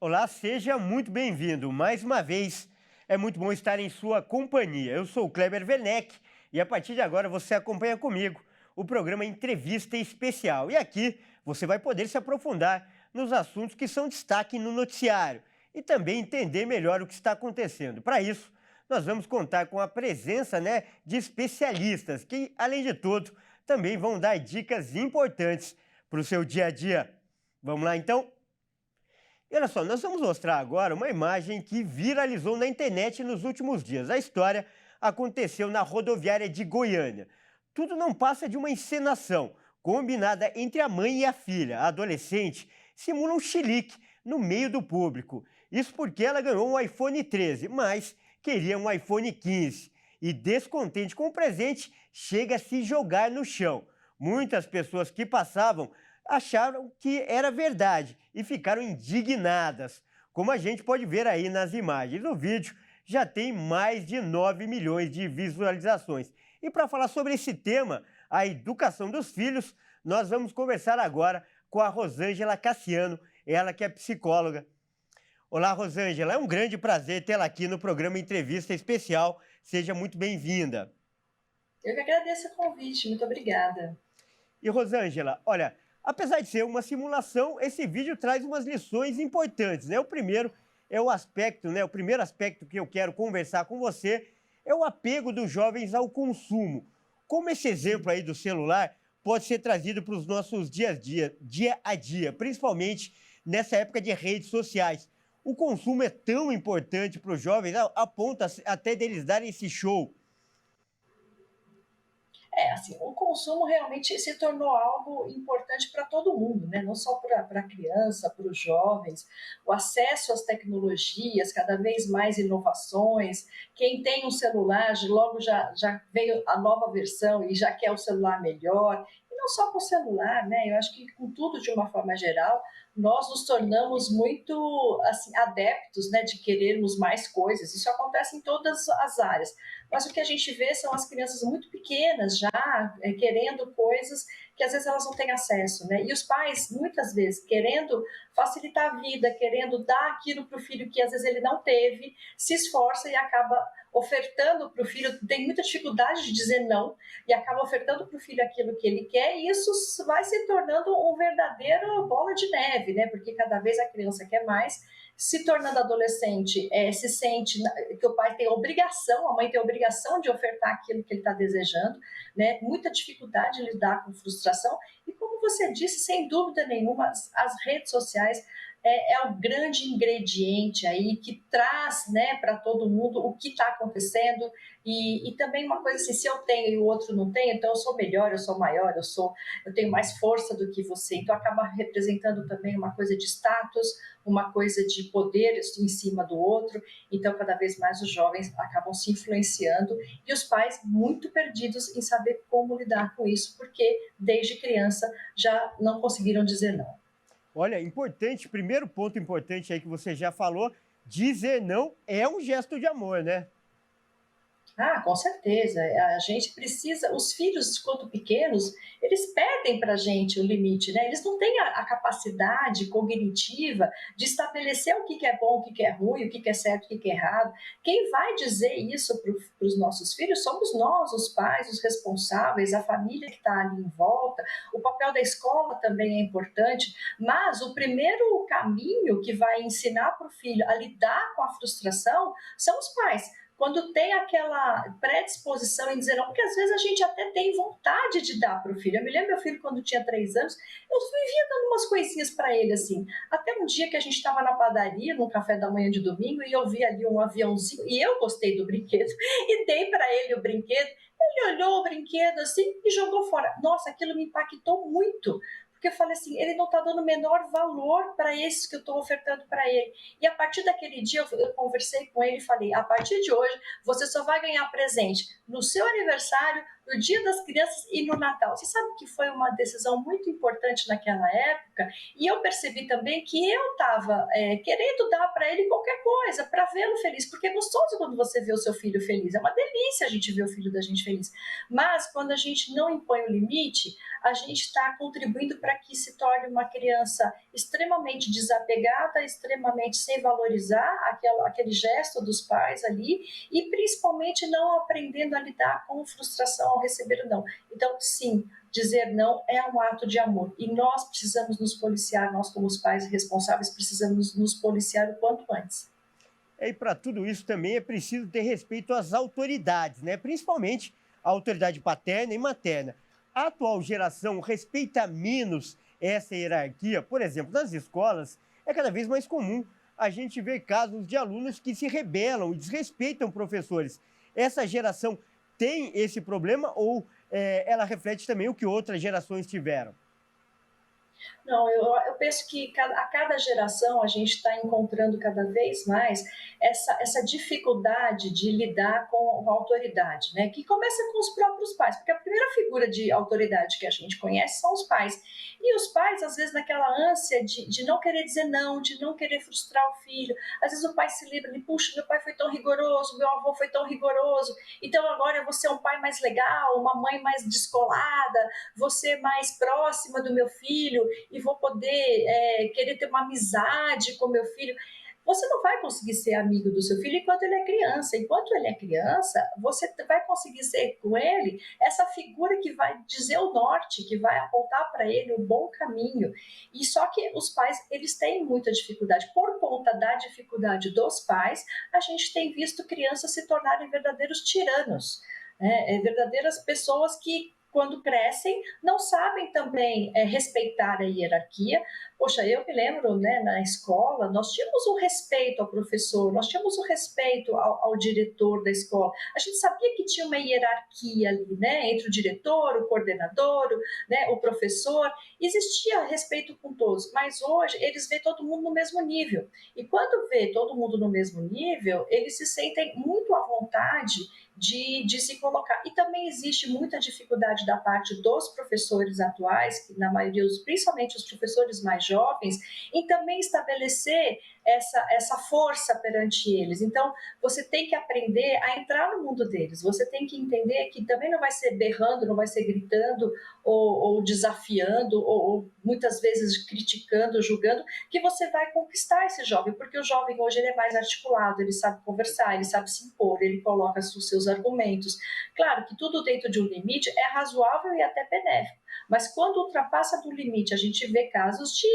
Olá, seja muito bem-vindo. Mais uma vez, é muito bom estar em sua companhia. Eu sou o Kleber Werneck e a partir de agora você acompanha comigo o programa Entrevista Especial. E aqui você vai poder se aprofundar nos assuntos que são destaque no noticiário e também entender melhor o que está acontecendo. Para isso, nós vamos contar com a presença, de especialistas que, além de tudo, também vão dar dicas importantes para o seu dia a dia. Vamos lá, então? E olha só, nós vamos mostrar agora uma imagem que viralizou na internet nos últimos dias. A história aconteceu na rodoviária de Goiânia. Tudo não passa de uma encenação combinada entre a mãe e a filha. A adolescente simula um chilique no meio do público. Isso porque ela ganhou um iPhone 13, mas queria um iPhone 15. E descontente com o presente, chega a se jogar no chão. Muitas pessoas que passavam acharam que era verdade e ficaram indignadas. Como a gente pode ver aí nas imagens. O vídeo já tem mais de 9 milhões de visualizações. E para falar sobre esse tema, a educação dos filhos, nós vamos conversar agora com a Rosângela Cassiano, ela que é psicóloga. Olá, Rosângela, é um grande prazer tê-la aqui no programa Entrevista Especial. Seja muito bem-vinda. Eu que agradeço o convite, muito obrigada. E, Rosângela, olha, apesar de ser uma simulação, esse vídeo traz umas lições importantes, né? O primeiro é o aspecto, o primeiro aspecto que eu quero conversar com você é o apego dos jovens ao consumo. Como esse exemplo aí do celular pode ser trazido para os nossos dia a dia, principalmente nessa época de redes sociais. O consumo é tão importante para os jovens, a ponto até deles darem esse show. Assim, o consumo realmente se tornou algo importante para todo mundo, né? Não só para a criança, para os jovens. O acesso às tecnologias, cada vez mais inovações. Quem tem um celular, logo já veio a nova versão e já quer o celular melhor. E não só com o celular, né? Eu acho que com tudo de uma forma geral, nós nos tornamos muito assim, adeptos, né, de querermos mais coisas. Isso acontece em todas as áreas. Mas o que a gente vê são as crianças muito pequenas já querendo coisas que às vezes elas não têm acesso, né? E os pais, muitas vezes, querendo facilitar a vida, querendo dar aquilo para o filho que às vezes ele não teve, se esforça e acaba ofertando para o filho, tem muita dificuldade de dizer não, e acaba ofertando para o filho aquilo que ele quer, e isso vai se tornando um verdadeiro bola de neve, né? Porque cada vez a criança quer mais, se tornando adolescente, se sente que o pai tem obrigação, a mãe tem obrigação de ofertar aquilo que ele está desejando, né? Muita dificuldade de lidar com frustração, e como você disse, sem dúvida nenhuma, as redes sociais é o grande ingrediente aí que traz, né, para todo mundo o que está acontecendo, e também uma coisa assim, se eu tenho e o outro não tem, então eu sou melhor, eu sou maior, eu tenho mais força do que você, então acaba representando também uma coisa de status, uma coisa de poder em cima do outro, então cada vez mais os jovens acabam se influenciando e os pais muito perdidos em saber como lidar com isso, porque desde criança já não conseguiram dizer não. Olha, importante, primeiro ponto importante aí que você já falou, dizer não é um gesto de amor, né? Com certeza. A gente precisa, os filhos, quando pequenos, eles pedem para a gente o limite, né? Eles não têm a capacidade cognitiva de estabelecer o que é bom, o que é ruim, o que é certo, o que é errado. Quem vai dizer isso para os nossos filhos somos nós, os pais, os responsáveis, a família que está ali em volta. O papel da escola também é importante, mas o primeiro caminho que vai ensinar para o filho a lidar com a frustração são os pais, quando tem aquela predisposição em dizer não, porque às vezes a gente até tem vontade de dar para o filho. Eu me lembro meu filho quando tinha 3 anos, eu vivia dando umas coisinhas para ele assim. Até um dia que a gente estava na padaria, num café da manhã de domingo, e eu vi ali um aviãozinho, e eu gostei do brinquedo, e dei para ele o brinquedo. Ele olhou o brinquedo assim e jogou fora. Nossa, aquilo me impactou muito, porque eu falei assim, ele não está dando o menor valor para esse que eu estou ofertando para ele. E a partir daquele dia eu conversei com ele e falei, a partir de hoje você só vai ganhar presente no seu aniversário, no Dia das Crianças e no Natal. Você sabe que foi uma decisão muito importante naquela época, e eu percebi também que eu estava querendo dar para ele qualquer coisa, para vê-lo feliz, porque é gostoso quando você vê o seu filho feliz, é uma delícia a gente ver o filho da gente feliz. Mas quando a gente não impõe o limite, a gente está contribuindo para que se torne uma criança extremamente desapegada, extremamente sem valorizar aquele gesto dos pais ali, e principalmente não aprendendo a lidar com frustração ao receber o não. Então, sim, dizer não é um ato de amor, e nós precisamos nos policiar, nós como os pais responsáveis precisamos nos policiar o quanto antes. E para tudo isso também é preciso ter respeito às autoridades, né? Principalmente a autoridade paterna e materna. A atual geração respeita menos essa hierarquia. Por exemplo, nas escolas é cada vez mais comum a gente ver casos de alunos que se rebelam e desrespeitam professores. Essa geração tem esse problema ou ela reflete também o que outras gerações tiveram? Não, eu penso que a cada geração a gente está encontrando cada vez mais essa dificuldade de lidar com a autoridade, né? Que começa com os próprios pais, porque a primeira figura de autoridade que a gente conhece são os pais. E os pais, às vezes, naquela ânsia de não querer dizer não, de não querer frustrar o filho, às vezes o pai se lembra de, puxa, meu pai foi tão rigoroso, meu avô foi tão rigoroso, então agora eu vou ser um pai mais legal, uma mãe mais descolada, vou ser mais próxima do meu filho e vou poder querer ter uma amizade com meu filho. Você não vai conseguir ser amigo do seu filho enquanto ele é criança. Enquanto ele é criança, você vai conseguir ser com ele essa figura que vai dizer o norte, que vai apontar para ele o bom caminho. E só que os pais, eles têm muita dificuldade. Por conta da dificuldade dos pais, a gente tem visto crianças se tornarem verdadeiros tiranos, né? Verdadeiras pessoas que quando crescem, não sabem também respeitar a hierarquia. Poxa, eu me lembro, né, na escola, nós tínhamos um respeito ao professor, nós tínhamos um respeito ao diretor da escola. A gente sabia que tinha uma hierarquia ali, né, entre o diretor, o coordenador, né, o professor. Existia respeito com todos, mas hoje eles veem todo mundo no mesmo nível. E quando vê todo mundo no mesmo nível, eles se sentem muito à vontade de se colocar. E também existe muita dificuldade da parte dos professores atuais, que na maioria, principalmente os professores mais jovens, em também estabelecer essa força perante eles. Então, você tem que aprender a entrar no mundo deles, você tem que entender que também não vai ser berrando, não vai ser gritando ou desafiando, ou muitas vezes criticando, julgando, que você vai conquistar esse jovem, porque o jovem hoje ele é mais articulado, ele sabe conversar, ele sabe se impor, ele coloca os seus argumentos. Claro que tudo dentro de um limite é razoável e até benéfico, mas quando ultrapassa do limite, a gente vê casos de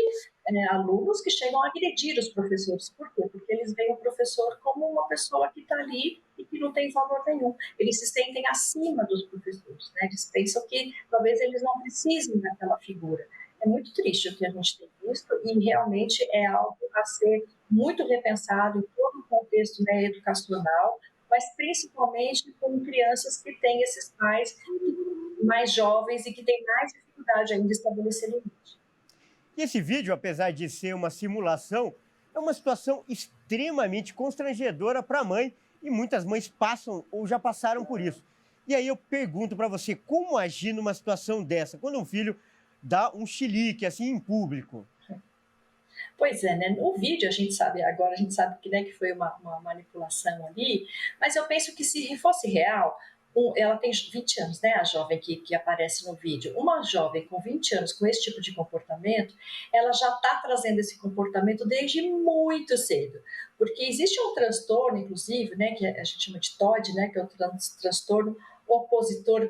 alunos que chegam a agredir os professores. Por quê? Porque eles veem o professor como uma pessoa que está ali e que não tem valor nenhum. Eles se sentem acima dos professores, né? Eles pensam que talvez eles não precisem daquela figura. É muito triste o que a gente tem visto e realmente é algo a ser muito repensado em todo o contexto, né, educacional, mas principalmente com crianças que têm esses pais mais jovens e que têm mais dificuldade ainda de estabelecer limite. E esse vídeo, apesar de ser uma simulação, é uma situação extremamente constrangedora para a mãe e muitas mães passam ou já passaram por isso. E aí eu pergunto para você, como agir numa situação dessa, quando um filho dá um chilique assim em público? Pois é, né? No vídeo a gente sabe, agora a gente sabe que, né, que foi uma manipulação ali, mas eu penso que se fosse real, ela tem 20 anos, né, a jovem que aparece no vídeo. Uma jovem com 20 anos com esse tipo de comportamento, ela já está trazendo esse comportamento desde muito cedo. Porque existe um transtorno, inclusive, né, que a gente chama de TOD, né, que é o transtorno opositor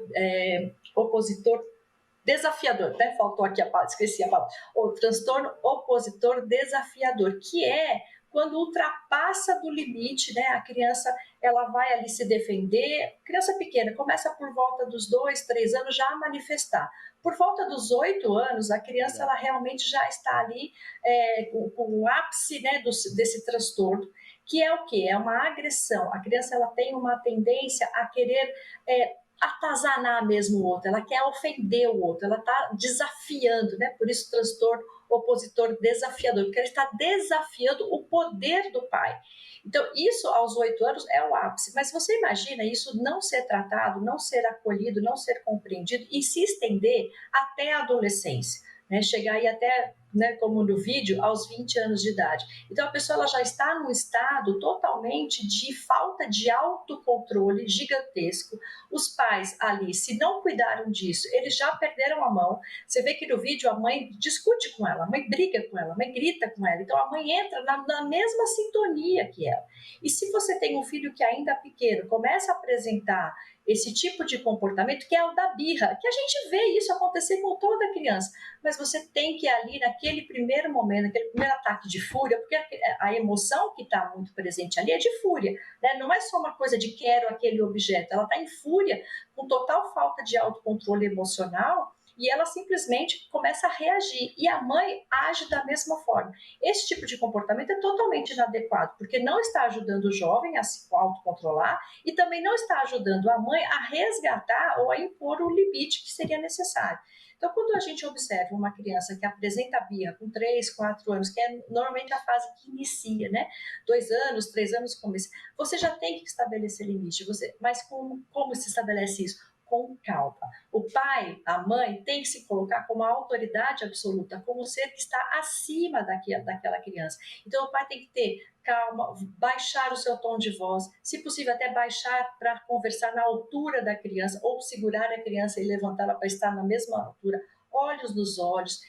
desafiador, né? Faltou aqui a palavra, esqueci a palavra. O transtorno opositor desafiador, que é quando ultrapassa do limite, né? A criança ela vai ali se defender. Criança pequena começa por volta dos 2, 3 anos já a manifestar. Por volta dos 8 anos, a criança ela realmente já está ali com o ápice, né, desse transtorno, que é o quê? É uma agressão. A criança ela tem uma tendência a querer atazanar mesmo o outro, ela quer ofender o outro, ela está desafiando, né? Por isso transtorno opositor desafiador, porque ela está desafiando o poder do pai. Então, isso aos 8 anos é o ápice. Mas você imagina isso não ser tratado, não ser acolhido, não ser compreendido e se estender até a adolescência, né? Chegar aí até, né, como no vídeo, aos 20 anos de idade. Então, a pessoa ela já está num estado totalmente de falta de autocontrole gigantesco. Os pais ali, se não cuidaram disso, eles já perderam a mão. Você vê que no vídeo a mãe discute com ela, a mãe briga com ela, a mãe grita com ela. Então, a mãe entra na mesma sintonia que ela. E se você tem um filho que ainda é pequeno, começa a apresentar esse tipo de comportamento, que é o da birra, que a gente vê isso acontecer com toda criança, mas você tem que ali, naquele primeiro momento, naquele primeiro ataque de fúria, porque a emoção que está muito presente ali é de fúria, né? Não é só uma coisa de quero aquele objeto, ela está em fúria, com total falta de autocontrole emocional, e ela simplesmente começa a reagir, e a mãe age da mesma forma. Esse tipo de comportamento é totalmente inadequado, porque não está ajudando o jovem a se autocontrolar e também não está ajudando a mãe a resgatar ou a impor o limite que seria necessário. Então, quando a gente observa uma criança que apresenta birra com 3, 4 anos, que é normalmente a fase que inicia, né? 2 anos, 3 anos, começa, você já tem que estabelecer limite. Mas como se estabelece isso? Com calma. O pai, a mãe, tem que se colocar como a autoridade absoluta, como o ser que está acima daquela criança. Então, o pai tem que ter calma, baixar o seu tom de voz, se possível até baixar para conversar na altura da criança, ou segurar a criança e levantá-la para estar na mesma altura, olhos nos olhos,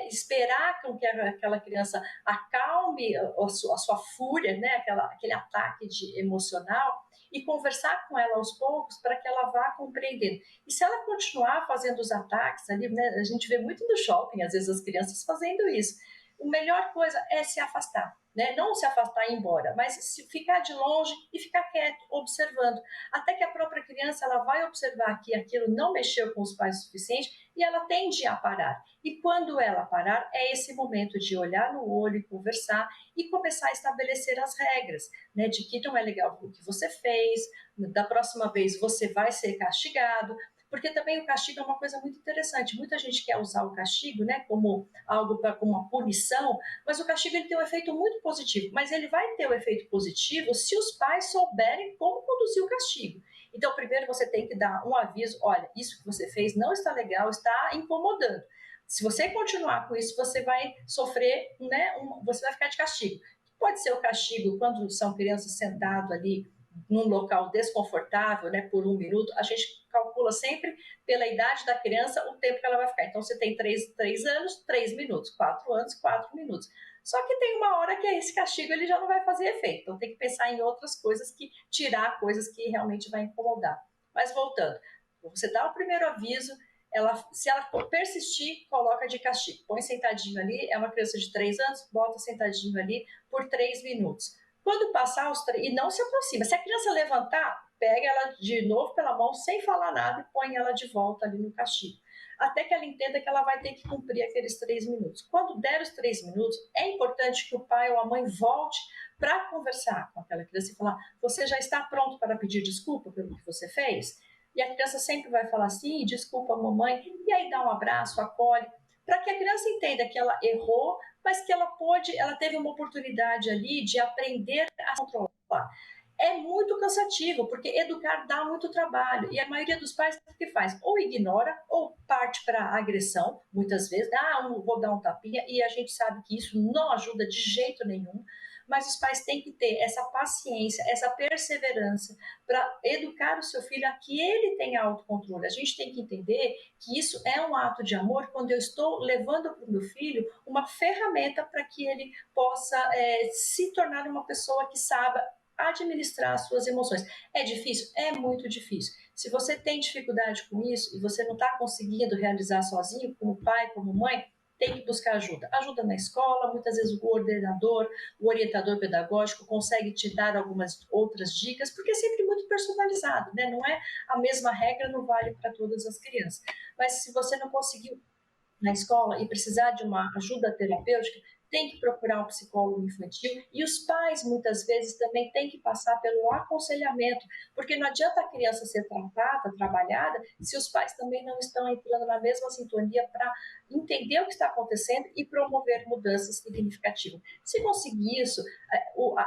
esperar com que aquela criança acalme a sua fúria, né? Aquele ataque emocional, e conversar com ela aos poucos para que ela vá compreendendo. E se ela continuar fazendo os ataques ali, né? A gente vê muito no shopping, às vezes as crianças fazendo isso. A melhor coisa é se afastar, né? Não se afastar e ir embora, mas se ficar de longe e ficar quieto, observando, até que a própria criança ela vai observar que aquilo não mexeu com os pais o suficiente e ela tende a parar. E quando ela parar, é esse momento de olhar no olho e conversar e começar a estabelecer as regras, né? De que não é legal o que você fez, da próxima vez você vai ser castigado, porque também o castigo é uma coisa muito interessante. Muita gente quer usar o castigo, né, como algo como uma punição, mas o castigo ele tem um efeito muito positivo. Mas ele vai ter um efeito positivo se os pais souberem como conduzir o castigo. Então, primeiro você tem que dar um aviso: olha, isso que você fez não está legal, está incomodando. Se você continuar com isso, você vai sofrer, né, você vai ficar de castigo. Pode ser o castigo quando são crianças sentadas ali num local desconfortável, né, por 1 minuto, a gente calcula sempre pela idade da criança o tempo que ela vai ficar. Então, você tem 3 anos, 3 minutos, 4 anos, 4 minutos. Só que tem uma hora que esse castigo ele já não vai fazer efeito. Então, tem que pensar em outras coisas, que tirar coisas que realmente vai incomodar. Mas voltando, você dá o primeiro aviso, se ela persistir, coloca de castigo. Põe sentadinho ali, é uma criança de 3 anos, bota sentadinho ali por 3 minutos. Quando passar os 3, e não se aproxima. Se a criança levantar, pega ela de novo pela mão, sem falar nada, e põe ela de volta ali no castigo. Até que ela entenda que ela vai ter que cumprir aqueles 3 minutos. Quando der os 3 minutos, é importante que o pai ou a mãe volte para conversar com aquela criança e falar: você já está pronto para pedir desculpa pelo que você fez? E a criança sempre vai falar: sim, desculpa, mamãe. E aí dá um abraço, acolhe, para que a criança entenda que ela errou, mas que ela teve uma oportunidade ali de aprender a controlar. É muito cansativo, porque educar dá muito trabalho. E a maioria dos pais, o que faz? Ou ignora, ou parte para agressão, muitas vezes. Vou dar um tapinha, e a gente sabe que isso não ajuda de jeito nenhum. Mas os pais têm que ter essa paciência, essa perseverança para educar o seu filho a que ele tenha autocontrole. A gente tem que entender que isso é um ato de amor quando eu estou levando para o meu filho uma ferramenta para que ele possa se tornar uma pessoa que saiba administrar as suas emoções. É difícil? É muito difícil. Se você tem dificuldade com isso e você não está conseguindo realizar sozinho, como pai, como mãe, tem que buscar ajuda. Ajuda na escola, muitas vezes o coordenador, o orientador pedagógico consegue te dar algumas outras dicas, porque é sempre muito personalizado, né? Não é a mesma regra, não vale para todas as crianças. Mas se você não conseguiu na escola e precisar de uma ajuda terapêutica, tem que procurar um psicólogo infantil e os pais, muitas vezes, também têm que passar pelo aconselhamento, porque não adianta a criança ser tratada, trabalhada, se os pais também não estão entrando na mesma sintonia para entender o que está acontecendo e promover mudanças significativas. Se conseguir isso,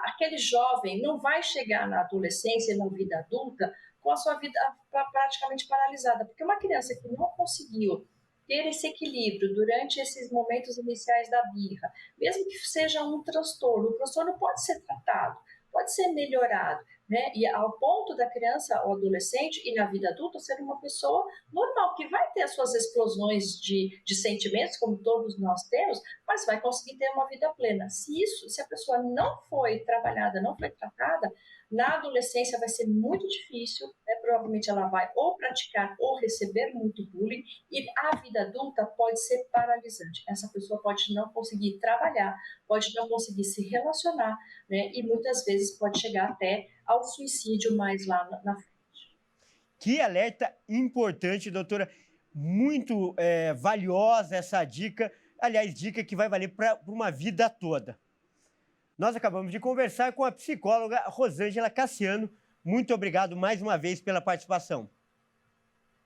aquele jovem não vai chegar na adolescência e na vida adulta com a sua vida praticamente paralisada, porque uma criança que não conseguiu ter esse equilíbrio durante esses momentos iniciais da birra, mesmo que seja um transtorno, o transtorno pode ser tratado, pode ser melhorado, né? E ao ponto da criança ou adolescente e na vida adulta ser uma pessoa normal, que vai ter as suas explosões de sentimentos, como todos nós temos, mas vai conseguir ter uma vida plena. Se a pessoa não foi trabalhada, não foi tratada, na adolescência vai ser muito difícil, né? Provavelmente ela vai ou praticar ou receber muito bullying, e a vida adulta pode ser paralisante. Essa pessoa pode não conseguir trabalhar, pode não conseguir se relacionar, né? E muitas vezes pode chegar até ao suicídio mais lá na frente. Que alerta importante, doutora. Muito valiosa essa dica. Aliás, dica que vai valer para uma vida toda. Nós acabamos de conversar com a psicóloga Rosângela Cassiano. Muito obrigado mais uma vez pela participação.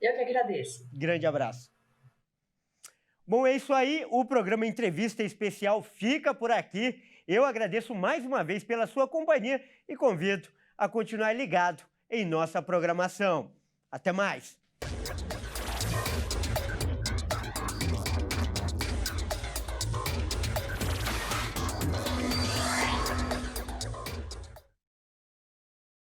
Eu que agradeço. Grande abraço. Bom, é isso aí. O programa Entrevista Especial fica por aqui. Eu agradeço mais uma vez pela sua companhia e convido a continuar ligado em nossa programação. Até mais!